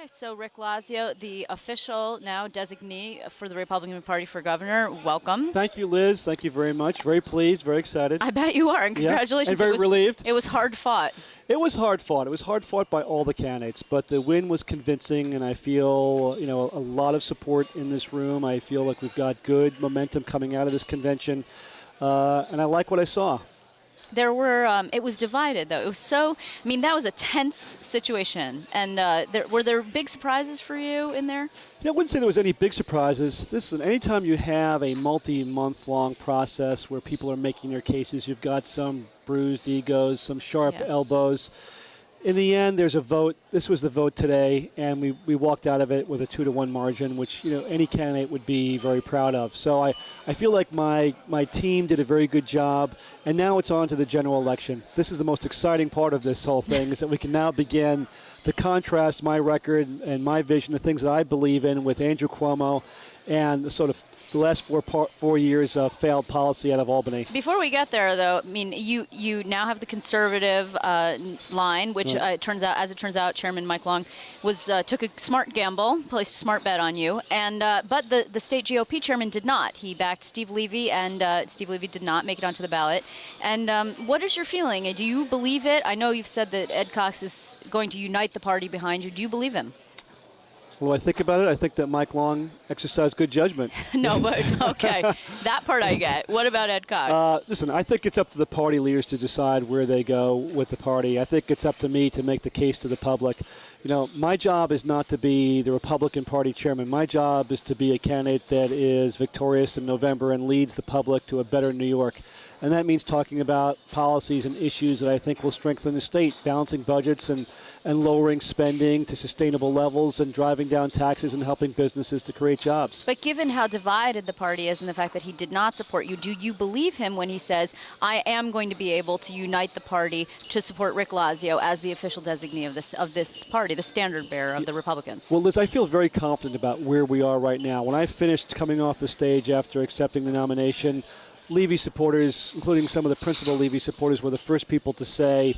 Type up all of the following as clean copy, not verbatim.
Okay, so Rick Lazio, the official now designee for the Republican Party for governor, welcome. Thank you, Liz. Thank you very much. Very pleased, very excited. I bet you are, and congratulations. Yeah, and very relieved. It was hard fought. It was hard fought. It was hard fought by all the candidates, but the win was convincing, and I feel, a lot of support in this room. I feel like we've got good momentum coming out of this convention, and I like what I saw. There were, it was divided, though. It was that was a tense situation. And were there big surprises for you in there? Yeah, I wouldn't say there was any big surprises. Listen, anytime you have a multi-month-long process where people are making their cases, you've got some bruised egos, some sharp elbows. In the end, there's a vote. This was the vote today, and we walked out of it with a 2-1 margin, which any candidate would be very proud of. So I feel like my team did a very good job, and now it's on to the general election. This is the most exciting part of this whole thing, is that we can now begin to contrast my record and my vision, the things that I believe in, with Andrew Cuomo and the sort of the last 4 years of failed policy out of Albany. Before we get there, though, you now have the conservative line, which it turns out, Chairman Mike Long took a smart gamble, placed a smart bet on you, and but the state GOP chairman did not. He backed Steve Levy, and Steve Levy did not make it onto the ballot. And what is your feeling? Do you believe it? I know you've said that Ed Cox is going to unite the party behind you. Do you believe him? Well, I think about it. I think that Mike Long exercised good judgment. No, but okay. That part I get. What about Ed Cox? Listen, I think it's up to the party leaders to decide where they go with the party. I think it's up to me to make the case to the public. My job is not to be the Republican Party chairman. My job is to be a candidate that is victorious in November and leads the public to a better New York. And that means talking about policies and issues that I think will strengthen the state, balancing budgets and lowering spending to sustainable levels and driving down taxes and helping businesses to create jobs. But given how divided the party is and the fact that he did not support you, do you believe him when he says, I am going to be able to unite the party to support Rick Lazio as the official designee of this party, the standard bearer of the Republicans? Well, Liz, I feel very confident about where we are right now. When I finished coming off the stage after accepting the nomination, Levy supporters, including some of the principal Levy supporters, were the first people to say,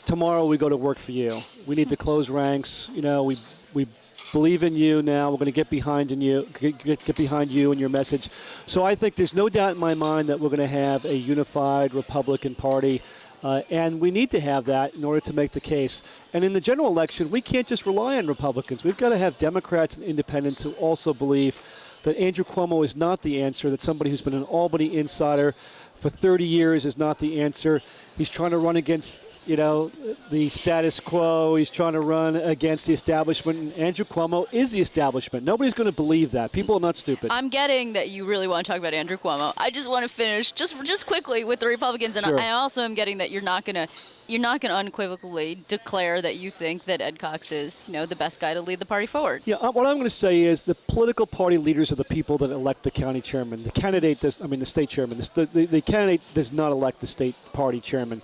tomorrow we go to work for you. We need to close ranks. We believe in you now. We're going to get behind you and your message. So I think there's no doubt in my mind that we're going to have a unified Republican Party. And we need to have that in order to make the case. And in the general election, we can't just rely on Republicans. We've got to have Democrats and independents who also believe that Andrew Cuomo is not the answer, that somebody who's been an Albany insider for 30 years is not the answer. He's trying to run against, the status quo. He's trying to run against the establishment. And Andrew Cuomo is the establishment. Nobody's going to believe that. People are not stupid. I'm getting that you really want to talk about Andrew Cuomo. I just want to finish just quickly with the Republicans. And sure. I also am getting that you're not going to unequivocally declare that you think that Ed Cox is, the best guy to lead the party forward. Yeah, what I'm going to say is the political party leaders are the people that elect the county chairman. The candidate the state chairman. The candidate does not elect the state party chairman,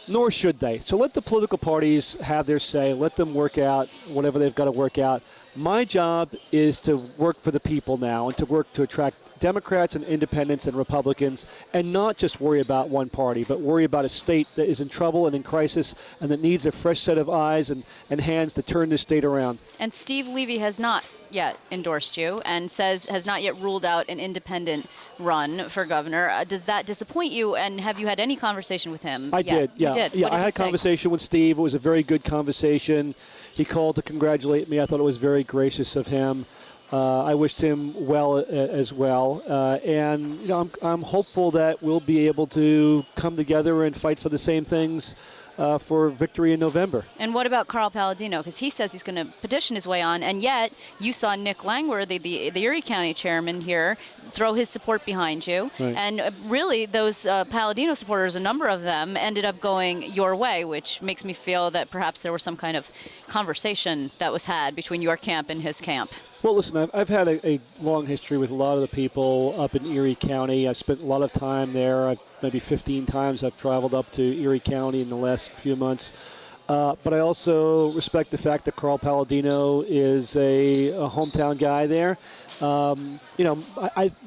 nor should they. So let the political parties have their say. Let them work out whatever they've got to work out. My job is to work for the people now and to work to attract Democrats and independents and Republicans, and not just worry about one party, but worry about a state that is in trouble and in crisis and that needs a fresh set of eyes and hands to turn this state around. And Steve Levy has not yet endorsed you and has not yet ruled out an independent run for governor. Does that disappoint you, and have you had any conversation with him? I did, yeah. You did? Yeah, I had a conversation with Steve. It was a very good conversation. He called to congratulate me. I thought it was very gracious of him. I wished him well as well, and I'm hopeful that we'll be able to come together and fight for the same things for victory in November. And what about Carl Palladino? Because he says he's going to petition his way on, and yet you saw Nick Langworthy, the Erie County chairman here, throw his support behind you. Right. And really, those Palladino supporters, a number of them, ended up going your way, which makes me feel that perhaps there was some kind of conversation that was had between your camp and his camp. Well, listen, I've had a long history with a lot of the people up in Erie County. I've spent a lot of time there. Maybe 15 times I've traveled up to Erie County in the last few months. But I also respect the fact that Carl Palladino is a hometown guy there.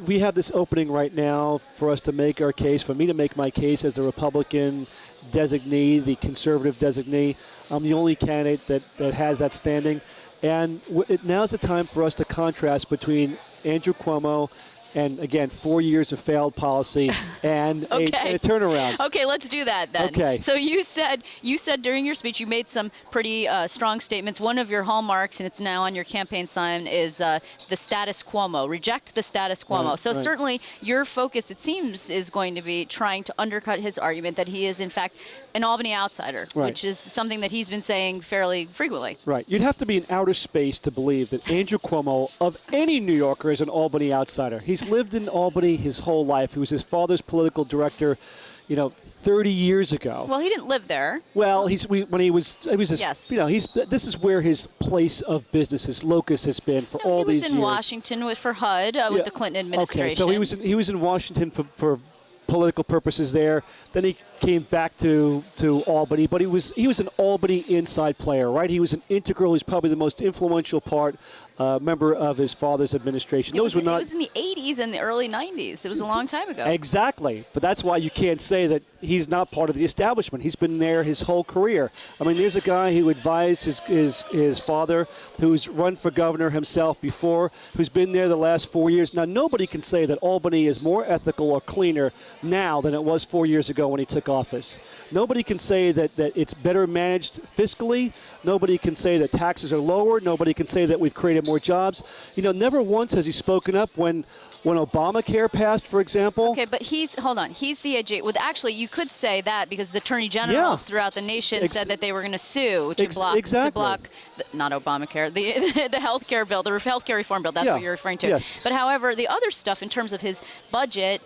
We have this opening right now for us to make our case, for me to make my case as the Republican designee, the conservative designee. I'm the only candidate that has that standing. And now's the time for us to contrast between Andrew Cuomo and, again, 4 years of failed policy and, Okay. a turnaround. Okay, let's do that then. Okay. So you said during your speech, you made some pretty strong statements. One of your hallmarks, and it's now on your campaign sign, is the status quo. Reject the status quo. Right, so right. certainly your focus, it seems, is going to be trying to undercut his argument that he is, in fact, an Albany outsider, Right. which is something that he's been saying fairly frequently. Right. You'd have to be in outer space to believe that Andrew Cuomo, of any New Yorker, is an Albany outsider. He's lived in Albany his whole life. He was his father's political director, 30 years ago. Well, he didn't live there. Well, this is where his place of business, his locus has been for all these years. He was in Washington for HUD with the Clinton administration. Okay, so he was in Washington for political purposes there. Then he came back to Albany, but he was an Albany inside player, right? He was an integral. He's probably the most influential member of his father's administration. It was in the 80s and the early 90s. It was a long time ago. Exactly, but that's why you can't say that he's not part of the establishment. He's been there his whole career. I mean, there's a guy who advised his father, who's run for governor himself before, who's been there the last 4 years. Now, nobody can say that Albany is more ethical or cleaner now than it was 4 years ago when he took office. Nobody can say that it's better managed fiscally. Nobody can say that taxes are lower. Nobody can say that we've created more jobs. Never once has he spoken up when Obamacare passed, for example. Okay, but he's the AG. Well, actually, you could say that because the attorney generals throughout the nation said that they were going to sue to block not Obamacare, the health care bill, the health care reform bill. That's what you're referring to. Yes. But however, the other stuff in terms of his budget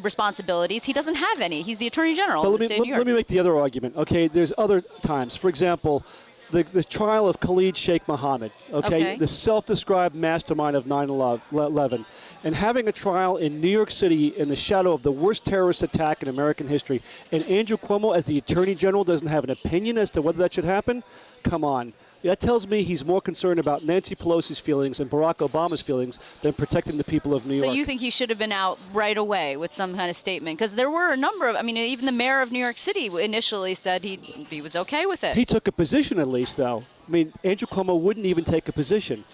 responsibilities, he doesn't have any. He's the attorney general of the state of New York. Let me make the other argument. Okay, there's other times. For example, the trial of Khalid Sheikh Mohammed, the self-described mastermind of 9/11, and having a trial in New York City in the shadow of the worst terrorist attack in American history, and Andrew Cuomo, as the Attorney General, doesn't have an opinion as to whether that should happen? Come on. That tells me he's more concerned about Nancy Pelosi's feelings and Barack Obama's feelings than protecting the people of New York. So you think he should have been out right away with some kind of statement? Because there were a number of, even the mayor of New York City initially said he was okay with it. He took a position at least, though. Andrew Cuomo wouldn't even take a position.